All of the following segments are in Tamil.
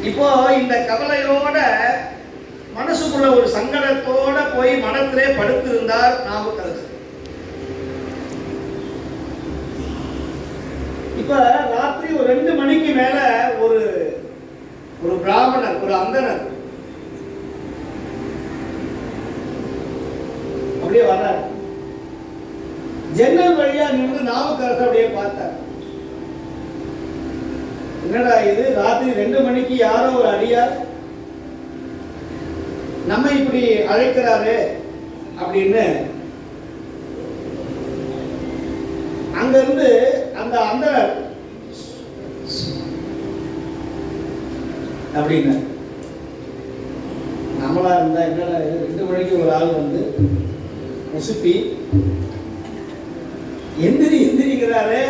இப்போ இந்த கவலையோட மனசுக்குள்ள ஒரு சங்கடத்தோட போய் மனத்திலே படுத்திருந்தார் நாவுக்கரசர். இப்ப ராத்திரி ஒரு 2 மணிக்கு மேல ஒரு பிராமணர், ஒரு அந்தனர் அப்படியே வர்றார். ஜன்னல் வழியா நின்று நாவுக்கரசர் அப்படியே பார்த்தார். என்னடா இது, ராத்திரி 2 மணிக்கு யாரோ ஒரு அடியார் நம்ம இப்படி அழைக்கிறாரு அப்படின்னு அங்க இருந்து அந்த அந்தனர் அப்படின்னு நம்மளா இருந்தா என்னடா 2 மணிக்கு ஒரு ஆள் வந்து முசுப்பி எந்திரிக்கிறாரு.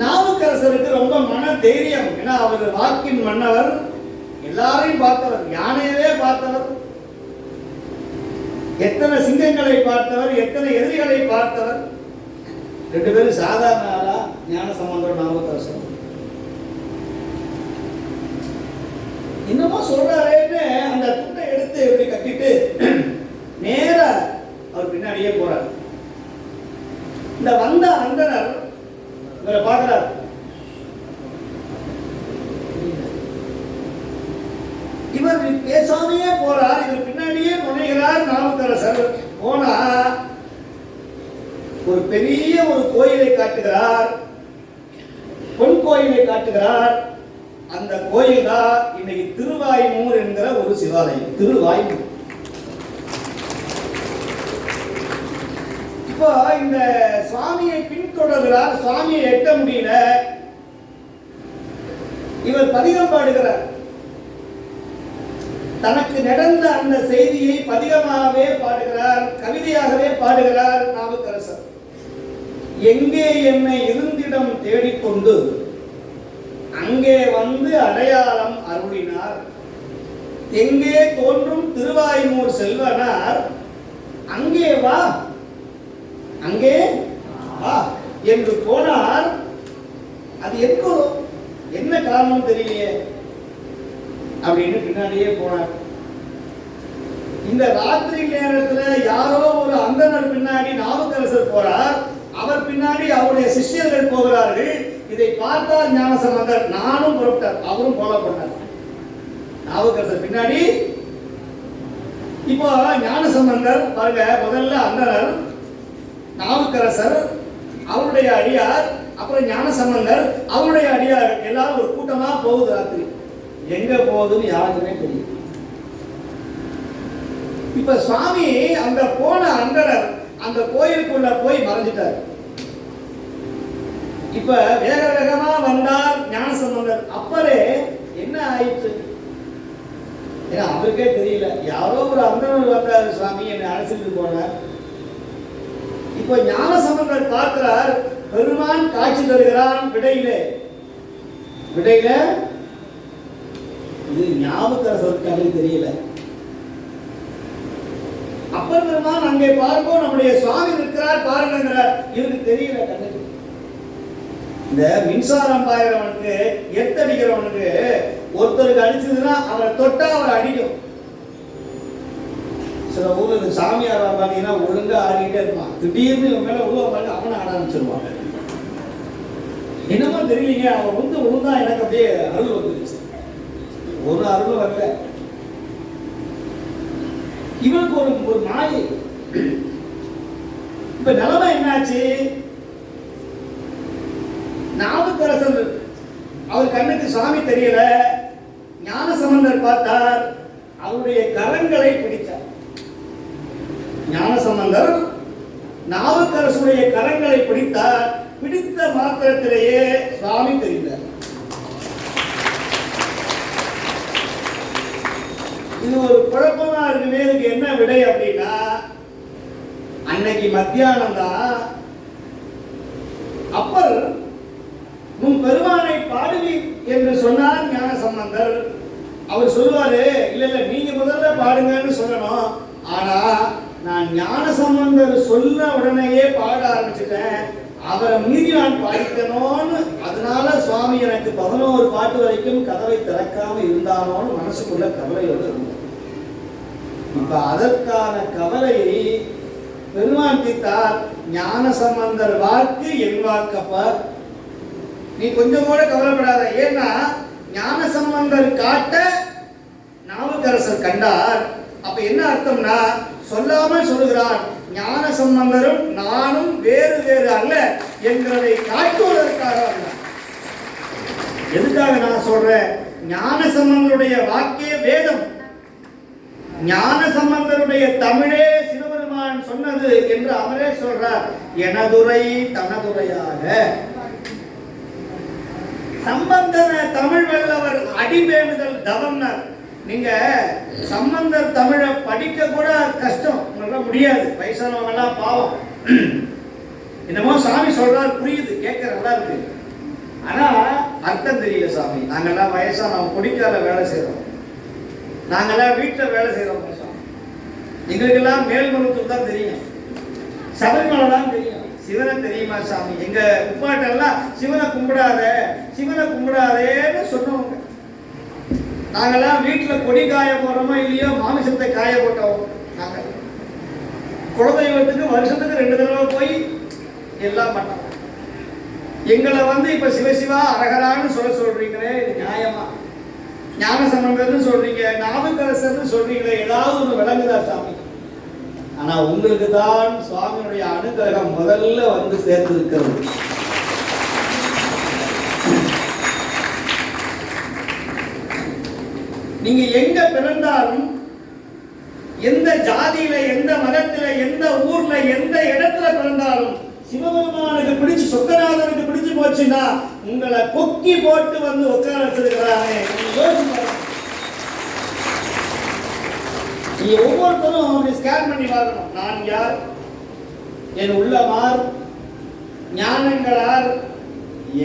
நாவுக்கரசருக்கு ரொம்ப மன தைரியம். ஏன்னா அவர் வாக்கின் மன்னவர், எல்லாரையும் பார்த்தவர், யானையவே பார்த்தவர், எத்தனை சிங்கங்களை பார்த்தவர், எத்தனை எதிரிகளை பார்த்தவர். 2 பேரும் சாதாரண ஆளா? ஞானசம்பந்தர் நாவுக்கரசர் இன்னமும் சொல்றாருன்னு அந்த துண்டை எடுத்து எப்படி கட்டிட்டு நேரா அவர் பின்னாடியே போறார். இந்த வந்த அந்தனர் இவரை பார்க்கிறார். இவர் பேசாமையே போறார், இவர் பின்னாடியே நுழைகிறார். நாவுக்கரசர் போனா ஒரு பெரிய ஒரு கோயிலை காட்டுகிறார், பொன் கோயிலை காட்டுகிறார். அந்த கோயில் தான் இன்னைக்கு திருவாய்மூர் என்கிற ஒரு சிவாலயம். திருவாய்மூர். இப்போ இந்த சுவாமியை பின்தொடர்கிறார். சுவாமியை எட்ட முடியல. இவர் பதிகம் பாடுகிறார். தனக்கு நடந்த அந்த செய்தியை பதிகமாகவே பாடுகிறார், கவிதையாகவே பாடுகிறார் நாவுக்கரசர். எங்கே என்னை இருந்திடம் தேடிக்கொண்டு அங்கே வந்து அடையாளம் அருளினார். எங்கே தோன்றும் திருவாய்மூர் செல்வனார் அங்கே வா, அங்கே வா என்று போனார். அது எங்கோ, என்ன காரணம் தெரியலையே அப்படின்னு பின்னாடியே போனார். இந்த ராத்திரி நேரத்தில் யாரோ ஒரு அந்தனர் பின்னாடி நாவுக்கரசர் போறார். அவர் பின்னாடி அவருடைய சிஷ்யர்கள் போகிறார்கள். இதை பார்த்தார் ஞானசம்பந்தர். நானும் புறப்பட்டார், அவரும் ஃபாலோ பண்ணார் நாவுக்கரசர் பின்னாடி. இப்போ ஞானசம்பந்தர் பாருங்க, முதல்ல அந்தனர், நாவுக்கரசர், அவருடைய அடியார், அப்புறம் ஞானசம்பந்தர், அவருடைய அடியார், எல்லாரும் ஒரு கூட்டமா போகுது. ராத்திரி எங்க போகுதுன்னு யாருக்குமே தெரியும். இப்ப சுவாமி அந்த போன அந்தனர் அந்த கோயிலுக்குள்ள போய் மறைஞ்சிட்டார். இப்ப வேக வேகமா வந்தார் ஞானசம்பந்தர். அப்பரே என்ன ஆயிற்று? ஏன்னா அவருக்கே தெரியல, யாரோ ஒரு அந்தனர் வந்தார், சுவாமி என்னை அழைச்சிட்டு போனார். இப்ப ஞானசம்பந்தர் பார்க்கிறார், பெருமான் காட்சி தருகிறான் விடையிலே. இது ஞாபகரசருக்கு அது தெரியல. அப்பர் பெருமான் அங்கே பார்ப்போம், நம்முடைய சுவாமி இருக்கிறார் பாருங்கிறார். இவருக்கு தெரியல. கண்ணுக்கு இந்த மின்சாரம் பாயிரவனுக்கு, எத்தடிக்கிறவனுக்கு ஒருத்தருக்கு அடிச்சதுன்னா அவரை தொட்டா அவரை அடிக்கும். சில ஊர்ல சாமியார் பாத்தீங்கன்னா ஒழுங்கா ஆடிட்டே இருப்பான். திடீர்னு இவன் மேல உருவ பாருங்க, அவனை ஆட ஆரம்பிச்சிருவாங்க. என்னமோ தெரியலீங்க, அவன் வந்து ஒழுங்கா எனக்கு அப்படியே அருள் வந்துருச்சு. ஒரு அருள் வரல. இவனுக்கு ஒரு மாயை. இப்ப நிலைமை என்னாச்சு? நாவுக்கரசர் அவர் கண்ணுக்கு சுவாமி தெரியல. ஞானசம்பந்தர் பார்த்தார், அவருடைய கரங்களை பிடித்தார். ஞானசம்பந்தர் நாவுக்கரசுடைய கரங்களை பிடித்தார். பிடித்த மாத்திரத்திலேயே சுவாமி தெரிந்தார். இது ஒரு குழப்பமா இருக்குமே. இதுக்கு என்ன விடை அப்படின்னா, அன்னைக்கு மத்தியானம் தான் அப்பர் உன் பெருமானை பாடுவி என்று சொன்னார் ஞானசம்பந்தர். அவர் சொல்லுவாரு, இல்ல இல்ல நீங்க முதல்ல பாடுங்கன்னு சொல்லணும். ஆனா நான் ஞானசம்பந்தர் சொல்ல உடனேயே பாட ஆரம்பிச்சுட்டேன். அவரை மீறி நான் பாடிக்கணும்னு, அதனால சுவாமி எனக்கு 11 பாட்டு வரைக்கும் கதவை திறக்காம இருந்தானோன்னு மனசுக்குள்ள கவலையோடு இருந்தேன். இப்ப அதற்கான கவலையை பெருமான் தீர்த்தார். ஞான சம்பந்தர் வாக்கு என் வாக்கப்பா, நீ கொஞ்சம் கூட கவலைப்படாத. ஏன்னா ஞான சம்பந்தர் காட்ட நாவுக்கரசர் கண்டார். அப்ப என்ன அர்த்தம்னா, சொல்லாமல் சொல்லுகிறார், ஞான சம்பந்தரும் நானும் வேறு வேறு அல்ல என்கிறதை காட்டுவதற்காக அல்ல. எதுக்காக நான் சொல்றேன்? ஞான சம்பந்தருடைய வாக்கே வேதம், ஞான சம்பந்தருடைய தமிழே சிவபெருமான் சொன்னது என்று அவரே சொல்றார். எனதுரை தனதுரையாக சம்பந்தன தமிழ் வல்லவர் அடிபேணுதல் தவம்னார். நீங்க சம்பந்தர் தமிழை படிக்க கூட கஷ்டம், உங்களால முடியாது. வயசானவங்க எல்லாம் பாவம். என்னமோ சாமி சொல்றாரு, புரியுது, கேட்க நல்லா இருக்கு, ஆனா அர்த்தம் தெரியல சாமி. நாங்கெல்லாம் வயசானவங்க குடிக்கால வேலை செய்யறோம், நாங்கெல்லாம் வீட்டில் வேலை செய்யறோம். எங்களுக்கெல்லாம் மேல்மருத்துவம் தான் தெரியும், சபரிமலை தான் தெரியும், சிவனை தெரியுமா சாமி? எங்க உப்பாட்டெல்லாம் சிவனை கும்பிடாத சிவனை கும்பிடாதேன்னு சொன்னவங்க. நாங்கெல்லாம் வீட்டில் கொடி காய போடுறோமோ இல்லையோ, மாமிசத்தை காய போட்டோம். நாங்கள் குலதெய்வத்துக்கு வருஷத்துக்கு 2 தடவை போய் எல்லாம் பண்ணோம். எங்களை இப்ப சிவசிவா அரகரான்னு சொல்றீங்களே, இது நியாயமா? ஞான சம்பந்தர்னு சொல்றீங்க, நாவுக்கரசர்னு சொல்றீங்களே, ஏதாவது ஒன்று விளங்குதா சாமி? ஆனா உங்களுக்கு தான் சுவாமியுடைய அனுகிரகம் முதல்ல சேர்த்து இருக்கிறது. நீங்க எங்க பிறந்தாலும், எந்த ஜாதியில, எந்த மதத்தில, எந்த ஊர்ல, எந்த இடத்துல பிறந்தாலும், சிவபெருமானுக்கு பிடிச்சு, சொக்கநாதனுக்கு பிடிச்சு போச்சுன்னா உங்களை கொக்கி போட்டு உட்கார வச்சிருக்கிறானே. நீ ஒவ்வொருத்தரும் ஸ்கேன் பண்ணி பார்க்கணும். நான் யார், என் உள்ளமார், ஞானங்களார்,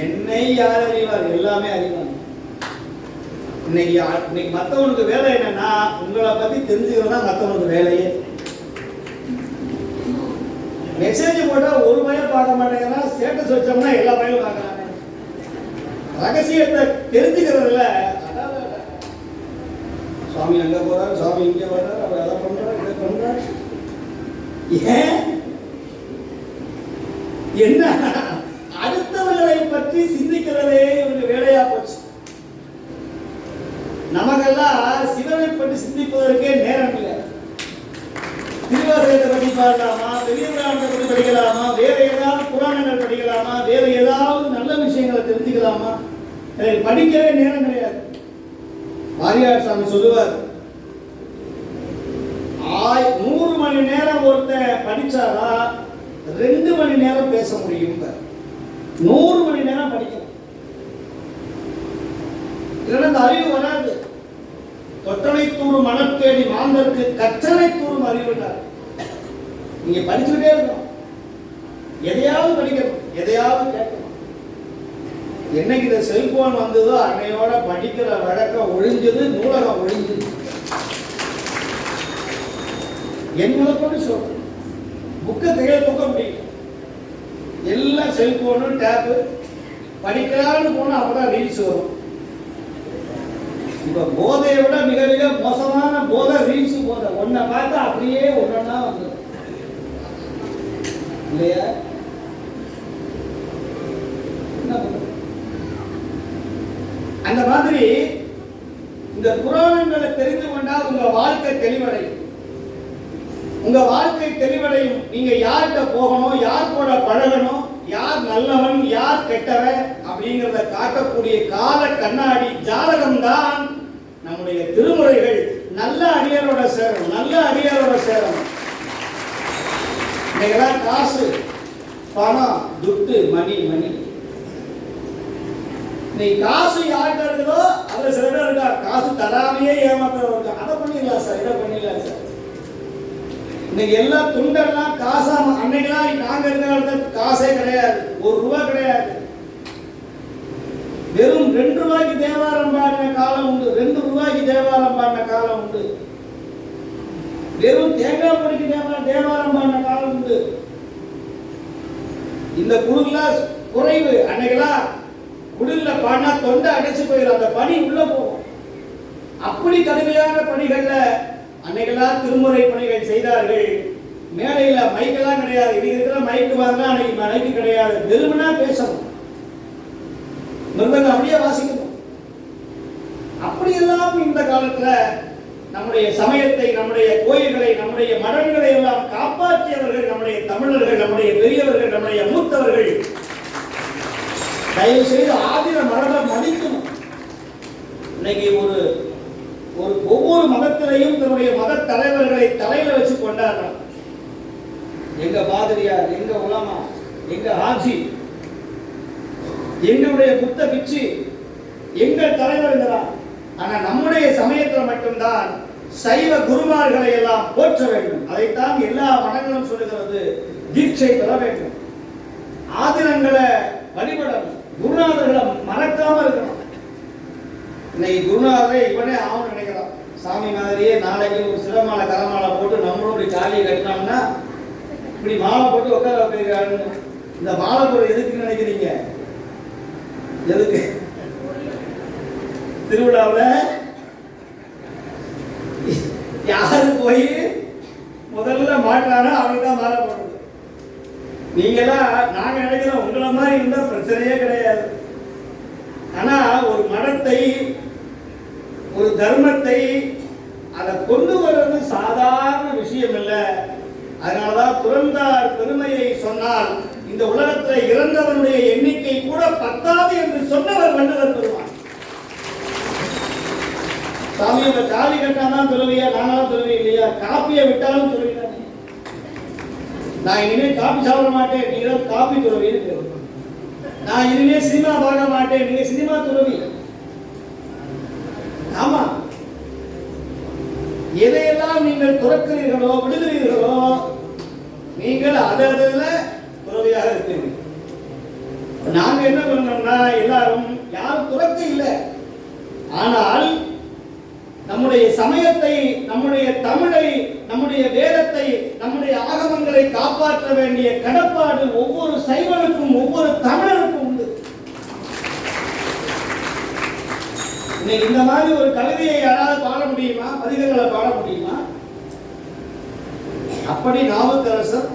என்னை யார் அறிவார்? எல்லாமே அறிவார். இன்னைக்கு மற்றவனுக்கு வேலை என்னன்னா, உங்களை பத்தி தெரிஞ்சுக்கிறதா மற்றவனுக்கு வேலையே. மெசேஜ் போட்டா ஒரு பையன் பார்க்க மாட்டேங்கிறான், ஸ்டேட்டஸ் வச்சோம்னா எல்லா பையனும் பார்க்கறாங்க. ரகசியத்தை தெரிஞ்சுக்கிறதுல சுவாமி அங்க போறாரு, சுவாமி இங்க வர்றாரு, அவர் அதை பண்றாரு, இதை பண்றாரு. ஏன் என்ன? அடுத்தவர்களை பற்றி சிந்திக்கிறதே இவங்க வேலையா போச்சு. நமக்கெல்லாம் சிவனை பற்றி சிந்திப்பதற்கே நேரம் இல்லை. திருவாசகத்தை பற்றி பாடலாமா, பெரிய புராணத்தை பற்றி படிக்கலாமா, வேற ஏதாவது புராணங்கள் படிக்கலாமா, வேற ஏதாவது நல்ல விஷயங்களை தெரிஞ்சுக்கலாமா? படிக்கவே நேரம் கிடையாது. வாரியார் சாமி சொல்லுவார், 100 மணி நேரம் ஒருத்தன் படிச்சாரா 2 மணி நேரம் பேச முடியும். 100 மணி நேரம் படிக்கணும், இல்லைன்னா அந்த அறிவு வராது. தொட்டனை தூரும் மனத்தேடி மாந்தருக்கு கற்றனை தூரும் அறிவுட்டார். நீங்க படிச்சுக்கிட்டே இருக்கணும், எதையாவது படிக்கணும், எதையாவது கேட்கணும். என்னைக்கு இந்த செல்போன் வந்ததோ அன்னையோட படிக்கிற வழக்கம் ஒழிஞ்சது, நூலகம் ஒழிஞ்சது. எங்களை கொண்டு சொல்றேன், புக்கை கையில தூக்க முடியும். எல்லாம் செல்போனு, டேப்பு. படிக்கலான்னு போனா அப்பதான் ரீல்ஸ் வரும். இப்ப போதையை விட மிக மிக மோசமான போதை ரீல்ஸ் போதை. ஒன்ன பார்த்தா அப்படியே ஒன்னா வந்து இல்லையா? அந்த மாதிரி இந்த புராணங்களை தெரிந்து கொண்டா உங்க வாழ்க்கை தெளிவடையும். உங்க வாழ்க்கை தெளிவடையும். நீங்க யார்கிட்ட போகணும், யார் கூட பழகணும், யார் நல்லவன், யார் கெட்டவன் அப்படிங்கிறத காட்டக்கூடிய கால கண்ணாடி ஜாதகம் தான் நம்முடைய திருமுறைகள். நல்ல அடியாரோட சேரணும், நல்ல அடியாரோட சேரணும். இன்னைக்கெல்லாம் காசு, பணம், துட்டு, மணி மணி. நீ காசு யார்கிட்ட இருக்குதோ அதுல சில பேர் இருக்கா, காசு தராமையே ஏமாத்துறவங்க இருக்கா. அதை பண்ணிடலாம் சார், இதை பண்ணிடலாம் சார். இன்னைக்கு எல்லாம் துண்டெல்லாம் காசா. அன்னைக்கெல்லாம் நாங்க இருக்கிற காசே கிடையாது, ₹1 கிடையாது. வெறும் 2 ரூபாய்க்கு தேவாரம் பாடின காலம் உண்டு, 2 ரூபாய்க்கு தேவாரம் பாடின காலம் உண்டு. வெறும் தேங்காய் பொடிக்கு தேவாரம் பாடின காலம் உண்டு. இந்த குழுக்கெல்லாம் குறைவு. அன்னைக்கெல்லாம் குடில்ல பாடினா தொண்டை அடைச்சு போயிடும், அந்த பணி உள்ள போகும். அப்படி கடுமையான பணிகள்ல அன்னைக்கெல்லாம் திருமுறை பணிகள் செய்தார்கள். மேடையில மைக்கெல்லாம் கிடையாது. இன்னைக்கு இருக்கிற மைக்கு வாங்கினா அன்னைக்கு மைக்கு கிடையாது. வெறுமனா பேசணும், மிருதங்கம் அப்படியே வாசிக்கணும். அப்படியெல்லாம் இந்த காலத்துல நம்முடைய சமயத்தை, நம்முடைய கோயில்களை, நம்முடைய மடங்களை எல்லாம் காப்பாற்றியவர்கள் நம்முடைய தமிழர்கள், நம்முடைய பெரியவர்கள், நம்முடைய மூத்தவர்கள். தயவு செய்து ஆதிர மரபை மதிக்கணும். இன்னைக்கு ஒவ்வொரு மதத்திலையும் தன்னுடைய மத தலைவர்களை தலையில வச்சு கொண்டாடுறோம். எங்க பாதிரியார், எங்க உலமா, எங்க ஆட்சி, எங்களுடைய புத்த பிச்சு, எங்கள் தலைவர்களா. ஆனா நம்முடைய சமயத்தில் மட்டும்தான் சைவ குருமார்களை எல்லாம் போற்ற வேண்டும். அதைத்தான் எல்லா மதங்களும் சொல்லுகிறது. தீட்சை பெற வேண்டும், ஆதினங்களை வழிபடணும், குருநாதர்களை மறக்காம இருக்கணும். இன்னைக்கு குருநாதரை இவனே ஆகும் நினைக்கிறான். சாமி மாதிரியே நாளைக்கு ஒரு சிறமாலை கரமாலை போட்டு நம்மளுடைய காலியை கட்டினோம்னா இப்படி மாலை போட்டு உட்கார வைக்கிறாங்க. இந்த மாலை போட எதுக்குன்னு நினைக்கிறீங்க? எதுக்கு? திருவிழாவில் யாரு போய் முதல்ல மாட்டானா அவனுதான் மாலை போடுறது. நீங்களாம் நாங்க நினைக்கிறோம் உங்களை மாதிரி இருந்தா பிரச்சனையே கிடையாது. ஆனா ஒரு மதத்தை, ஒரு தர்மத்தை அதை கொண்டு வர்றது சாதாரண விஷயம் இல்லை. அதனாலதான் துறந்தார் பெருமையை சொன்னால் இந்த உலகத்தில் இறந்தவனுடைய எண்ணிக்கை கூட பத்தாது என்று சொன்னவர் வள்ளுவர் பெறுவார். சாமி உங்க காலி கட்டாதான் துறவியா, நாங்களாம் துறவி இல்லையா? காப்பியை விட்டாலும் துறவி தானே. நான் இனிமே காப்பி சாப்பிட மாட்டேன், நீங்க காப்பி துறவின்னு பேரு. நான் இனிமே சினிமா பார்க்க மாட்டேன், நீங்க சினிமா துறவி. ஆமா, எதையெல்லாம் நீங்கள் துறக்கிறீர்களோ, விடுகிறீர்களோ, நீங்கள் அதில் துறவியாக இருக்கிறீர்கள். நாங்க என்ன பண்ணோம்னா எல்லாரும் யாரும் துறக்க இல்லை. ஆனால் நம்முடைய சமயத்தை, நம்முடைய தமிழை, நம்முடைய வேதத்தை, நம்முடைய ஆகமங்களை காப்பாற்ற வேண்டிய கடப்பாடு ஒவ்வொரு சைவனுக்கும், ஒவ்வொரு தமிழனுக்கும் உண்டு. இந்த மாதிரி ஒரு கவிதையை யாராவது பாட முடியுமா? பதிகங்களை பாட முடியுமா? அப்படி நாவுக்கரசர்